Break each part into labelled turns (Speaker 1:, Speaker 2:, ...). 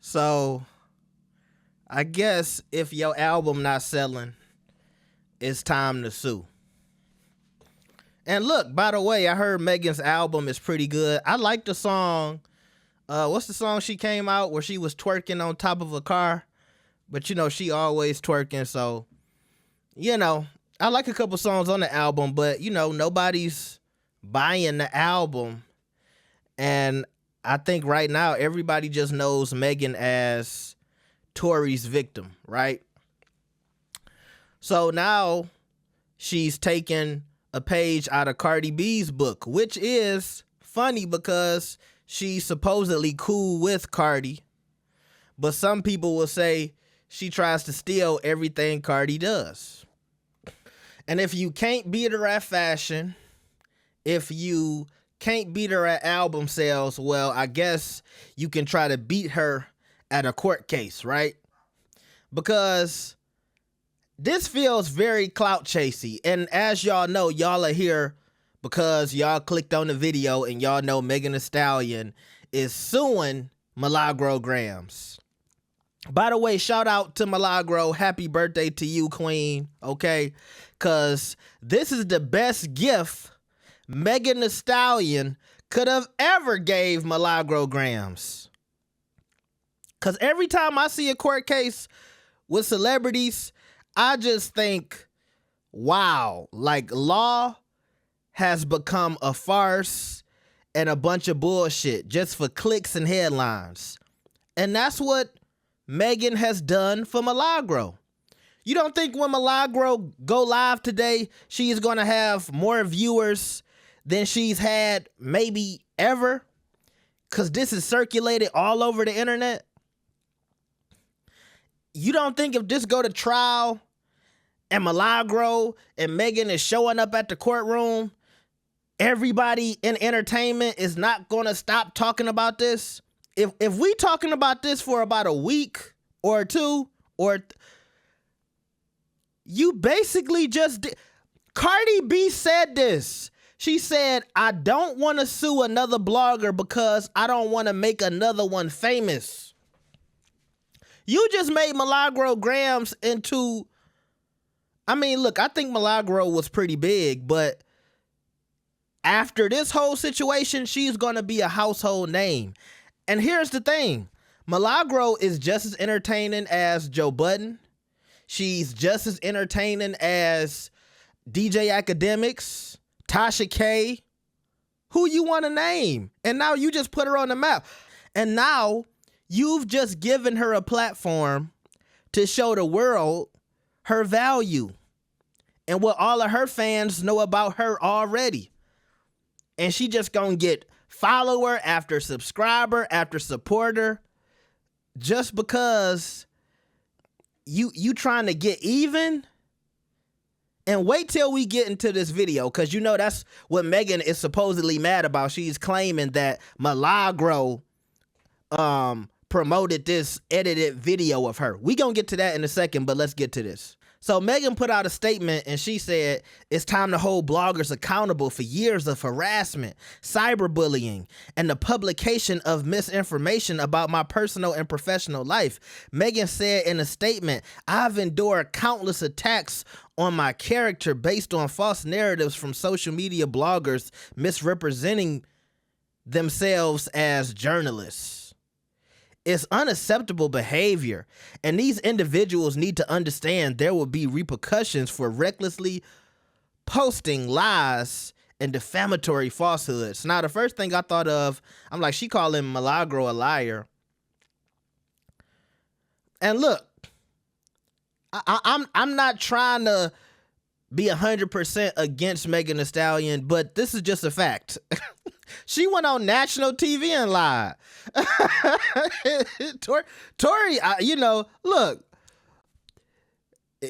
Speaker 1: So I guess if your album not selling, it's time to sue. And look, by the way, I heard Megan's album is pretty good. I like the song. What's the song she came out where she was twerking on top of a car? But she always twerking. So, I like a couple songs on the album, but nobody's buying the album. And I think right now everybody just knows Megan as Tory's victim, right? So now she's taken a page out of Cardi B's book, which is funny because she's supposedly cool with Cardi, but some people will say she tries to steal everything Cardi does. And if you can't beat her at fashion, if you can't beat her at album sales, well, I guess you can try to beat her at a court case, right? Because this feels very clout chasey. And as y'all know, y'all are here because y'all clicked on the video and y'all know Megan Thee Stallion is suing Milagro Gramz. By the way, shout out to Milagro. Happy birthday to you, queen. Okay? Because this is the best gift Megan Thee Stallion could have ever gave Milagro Gramz. Because every time I see a court case with celebrities, I just think, wow, like law has become a farce and a bunch of bullshit just for clicks and headlines. And that's what Megan has done for Milagro. You don't think when Milagro go live today, she's going to have more viewers than she's had maybe ever? Because this is circulated all over the internet. You don't think if this go to trial and Milagro and Megan is showing up at the courtroom, everybody in entertainment is not going to stop talking about this? If we talking about this for about a week or two, you basically just Cardi B said this. She said, I don't want to sue another blogger because I don't want to make another one famous. You just made Milagro Gramz into... I mean, look, I think Milagro was pretty big, but after this whole situation, she's going to be a household name. And here's the thing. Milagro is just as entertaining as Joe Budden. She's just as entertaining as DJ Academics, Tasha K. Who you want to name? And now you just put her on the map. And now you've just given her a platform to show the world her value and what all of her fans know about her already. And she just gonna get follower after subscriber after supporter just because you trying to get even. And wait till we get into this video, because that's what Megan is supposedly mad about. She's claiming that Milagro promoted this edited video of her. We gonna get to that in a second, but let's get to this. So Megan put out a statement and she said, it's time to hold bloggers accountable for years of harassment, cyberbullying, and the publication of misinformation about my personal and professional life. Megan said in a statement, I've endured countless attacks on my character based on false narratives from social media bloggers misrepresenting themselves as journalists. It's unacceptable behavior, and these individuals need to understand there will be repercussions for recklessly posting lies and defamatory falsehoods. Now, the first thing I thought of, I'm like, she calling Milagro a liar. And look, I'm not trying to be 100% against Megan Thee Stallion, but this is just a fact. She went on national TV and lied. Tory, look,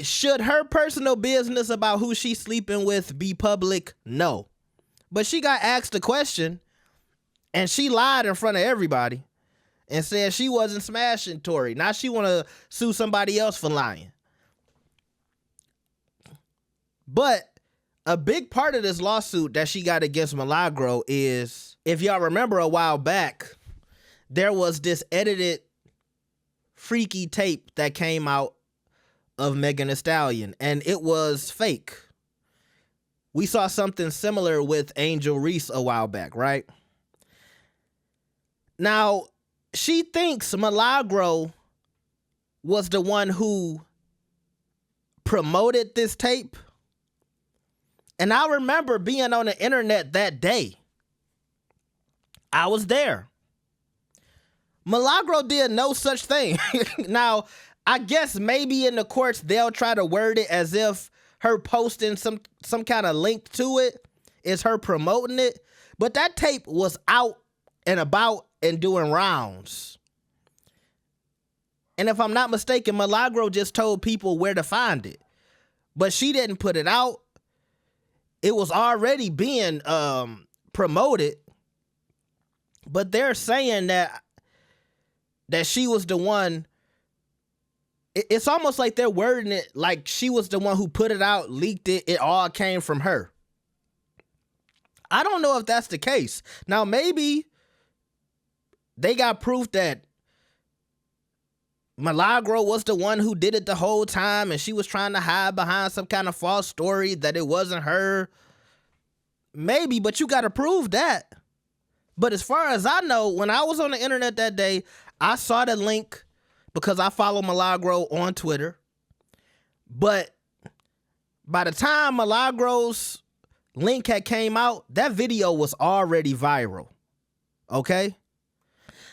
Speaker 1: should her personal business about who she's sleeping with be public? No. But she got asked a question and she lied in front of everybody and said she wasn't smashing Tory. Now she want to sue somebody else for lying. But a big part of this lawsuit that she got against Milagro is, if y'all remember a while back, there was this edited freaky tape that came out of Megan Thee Stallion, and it was fake. We saw something similar with Angel Reese a while back, right? Now, she thinks Milagro was the one who promoted this tape. And I remember being on the internet that day. I was there. Milagro did no such thing. Now, I guess maybe in the courts they'll try to word it as if her posting some kind of link to it is her promoting it. But that tape was out and about and doing rounds. And if I'm not mistaken, Milagro just told people where to find it. But she didn't put it out. It was already being promoted. But they're saying that she was the one. It's almost like they're wording it like she was the one who put it out, leaked it. It all came from her. I don't know if that's the case. Now, maybe they got proof that Milagro was the one who did it the whole time and she was trying to hide behind some kind of false story that it wasn't her. Maybe, but you got to prove that. But as far as I know, when I was on the internet that day, I saw the link because I follow Milagro on Twitter. But by the time Milagro's link had came out, that video was already viral. Okay?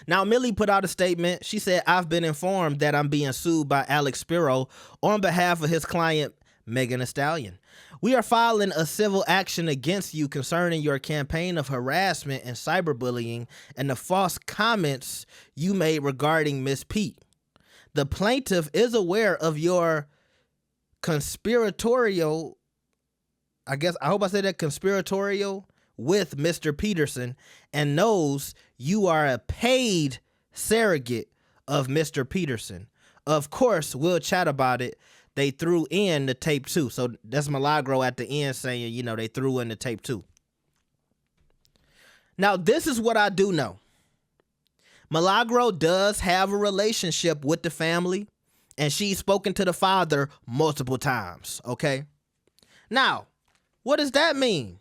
Speaker 1: Now, Millie put out a statement. She said, "I've been informed that I'm being sued by Alex Spiro on behalf of his client, Megan Thee Stallion. We are filing a civil action against you concerning your campaign of harassment and cyberbullying and the false comments you made regarding Miss Pete. The plaintiff is aware of your conspiratorial, I hope I said that, conspiratorial with Mr. Peterson, and knows you are a paid surrogate of Mr. Peterson. Of course, we'll chat about it. They threw in the tape too." So that's Milagro at the end saying, they threw in the tape too. Now, this is what I do know. Milagro does have a relationship with the family, and she's spoken to the father multiple times, okay? Now, what does that mean?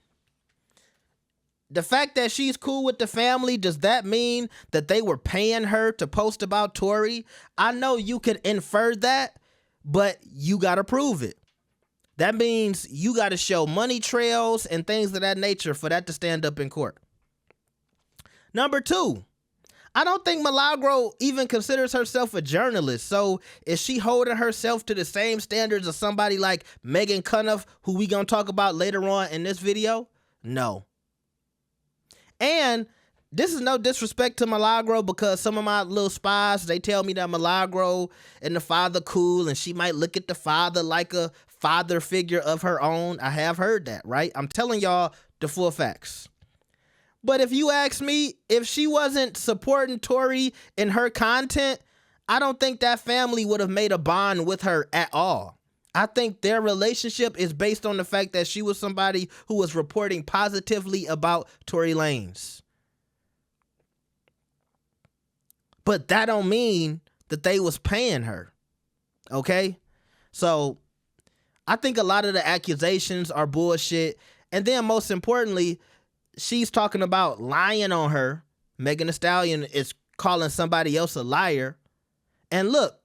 Speaker 1: The fact that she's cool with the family, does that mean that they were paying her to post about Tory? I know you could infer that, but you got to prove it. That means you got to show money trails and things of that nature for that to stand up in court. Number two, I don't think Milagro even considers herself a journalist. So is she holding herself to the same standards of somebody like Megan Cunniff, who we going to talk about later on in this video? No. And this is no disrespect to Milagro, because some of my little spies, they tell me that Milagro and the father cool, and she might look at the father like a father figure of her own. I have heard that, right? I'm telling y'all the full facts. But if you ask me, if she wasn't supporting Tory in her content, I don't think that family would have made a bond with her at all. I think their relationship is based on the fact that she was somebody who was reporting positively about Tory Lanez. But that don't mean that they was paying her, okay? So I think a lot of the accusations are bullshit. And then most importantly, she's talking about lying on her. Megan Thee Stallion is calling somebody else a liar. And look,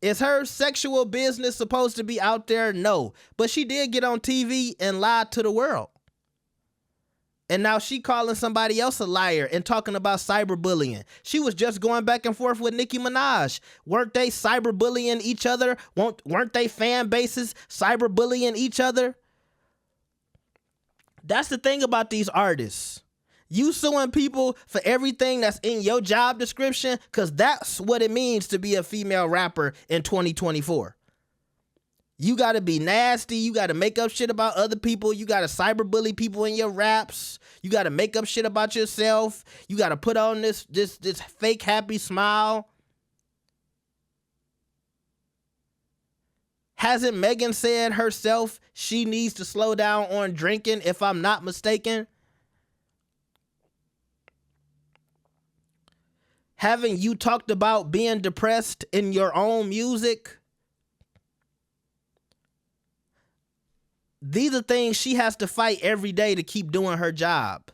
Speaker 1: is her sexual business supposed to be out there? No. But she did get on TV and lie to the world. And now she calling somebody else a liar and talking about cyberbullying. She was just going back and forth with Nicki Minaj. Weren't they cyberbullying each other? Weren't they fan bases cyberbullying each other? That's the thing about these artists. You suing people for everything that's in your job description, because that's what it means to be a female rapper in 2024. You got to be nasty. You got to make up shit about other people. You got to cyberbully people in your raps. You got to make up shit about yourself. You got to put on this fake happy smile. Hasn't Megan said herself she needs to slow down on drinking, if I'm not mistaken? Haven't you talked about being depressed in your own music? These are things she has to fight every day to keep doing her job.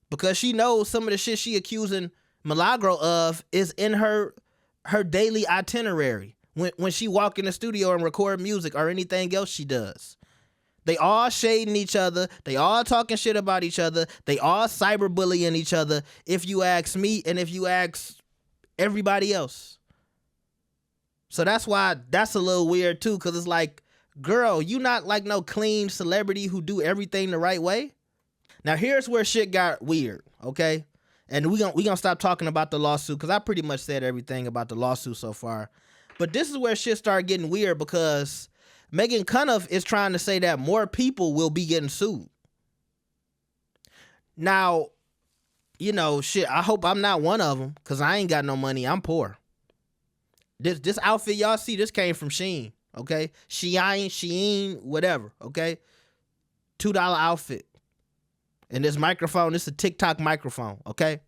Speaker 1: Because she knows some of the shit she accusing Milagro of is in her daily itinerary. When she walk in the studio and record music or anything else she does. They all shading each other. They all talking shit about each other. They all cyberbullying each other, if you ask me and if you ask everybody else. So that's why that's a little weird too, because it's like, girl, you not like no clean celebrity who do everything the right way. Now here's where shit got weird, okay? And we gonna stop talking about the lawsuit, because I pretty much said everything about the lawsuit so far. But this is where shit started getting weird, because Megan Cuniff is trying to say that more people will be getting sued. Now, you know, shit, I hope I'm not one of them, because I ain't got no money. I'm poor. This outfit y'all see, this came from Shein, okay? Shein, whatever, okay? $2 outfit. And this microphone, this is a TikTok microphone, okay?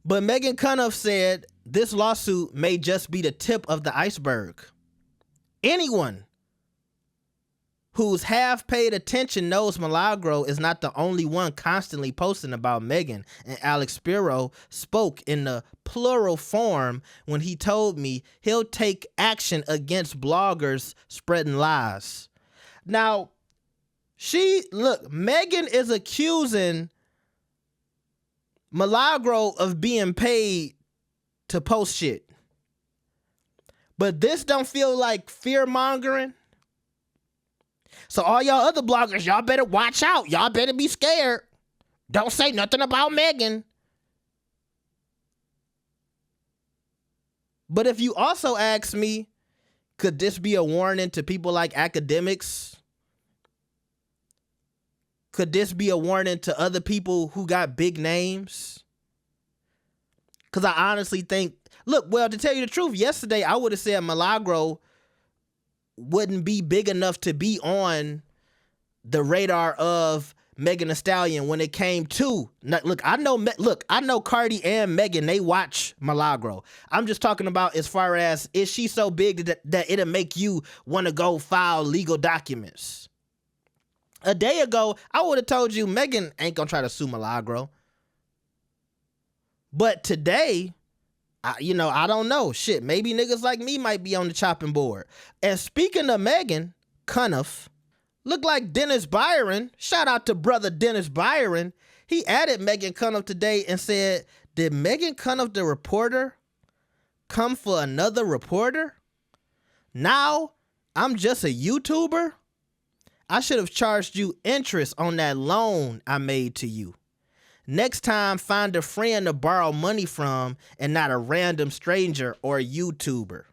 Speaker 1: But Megan Cuniff said this lawsuit may just be the tip of the iceberg. Anyone who's half paid attention knows Milagro is not the only one constantly posting about Megan, and Alex Spiro spoke in the plural form when he told me he'll take action against bloggers spreading lies. Now, Megan is accusing Milagro of being paid to post shit. But this don't feel like fear mongering. So all y'all other bloggers, y'all better watch out. Y'all better be scared. Don't say nothing about Megan. But if you also ask me, could this be a warning to people like academics? Could this be a warning to other people who got big names? Because I honestly think, look, well, to tell you the truth, yesterday I would have said Milagro wouldn't be big enough to be on the radar of Megan Thee Stallion when it came to, I know Cardi and Megan, they watch Milagro. I'm just talking about as far as, is she so big that it'll make you want to go file legal documents? A day ago, I would have told you Megan ain't gonna try to sue Milagro. But today, I don't know. Shit, maybe niggas like me might be on the chopping board. And speaking of Megan Cuniff, look like Dennis Byron, shout out to brother Dennis Byron, he added Megan Cuniff today and said, did Megan Cuniff, the reporter, come for another reporter? Now, I'm just a YouTuber? I should have charged you interest on that loan I made to you. Next time, find a friend to borrow money from and not a random stranger or YouTuber.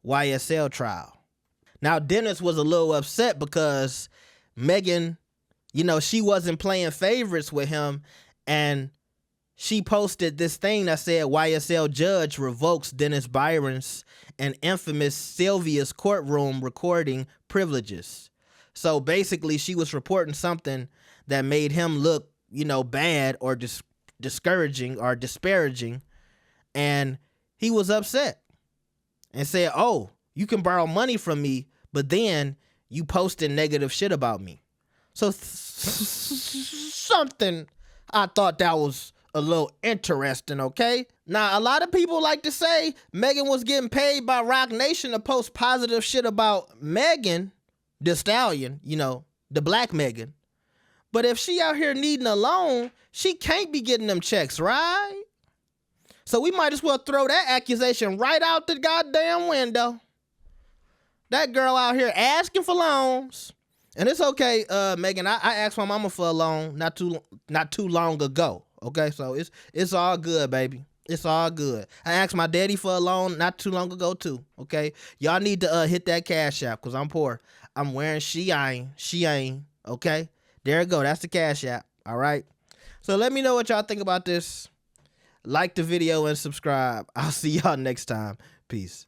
Speaker 1: YSL trial. Now, Dennis was a little upset because Megan, she wasn't playing favorites with him, and she posted this thing that said YSL judge revokes Dennis Byron's and infamous Sylvia's courtroom recording privileges. So basically, she was reporting something that made him look, bad or discouraging or disparaging. And he was upset and said, oh, you can borrow money from me, but then you posted negative shit about me. So something I thought that was a little interesting, okay? Now, a lot of people like to say Megan was getting paid by Roc Nation to post positive shit about Megan Thee Stallion, the black Megan. But if she out here needing a loan, she can't be getting them checks, right? So we might as well throw that accusation right out the goddamn window. That girl out here asking for loans. And it's okay, Megan, I asked my mama for a loan not too long ago, okay? So it's all good, baby. It's all good. I asked my daddy for a loan not too long ago too, okay? Y'all need to hit that Cash App because I'm poor. I'm wearing Shein, okay? There it go. That's the Cash App, all right? So let me know what y'all think about this. Like the video and subscribe. I'll see y'all next time. Peace.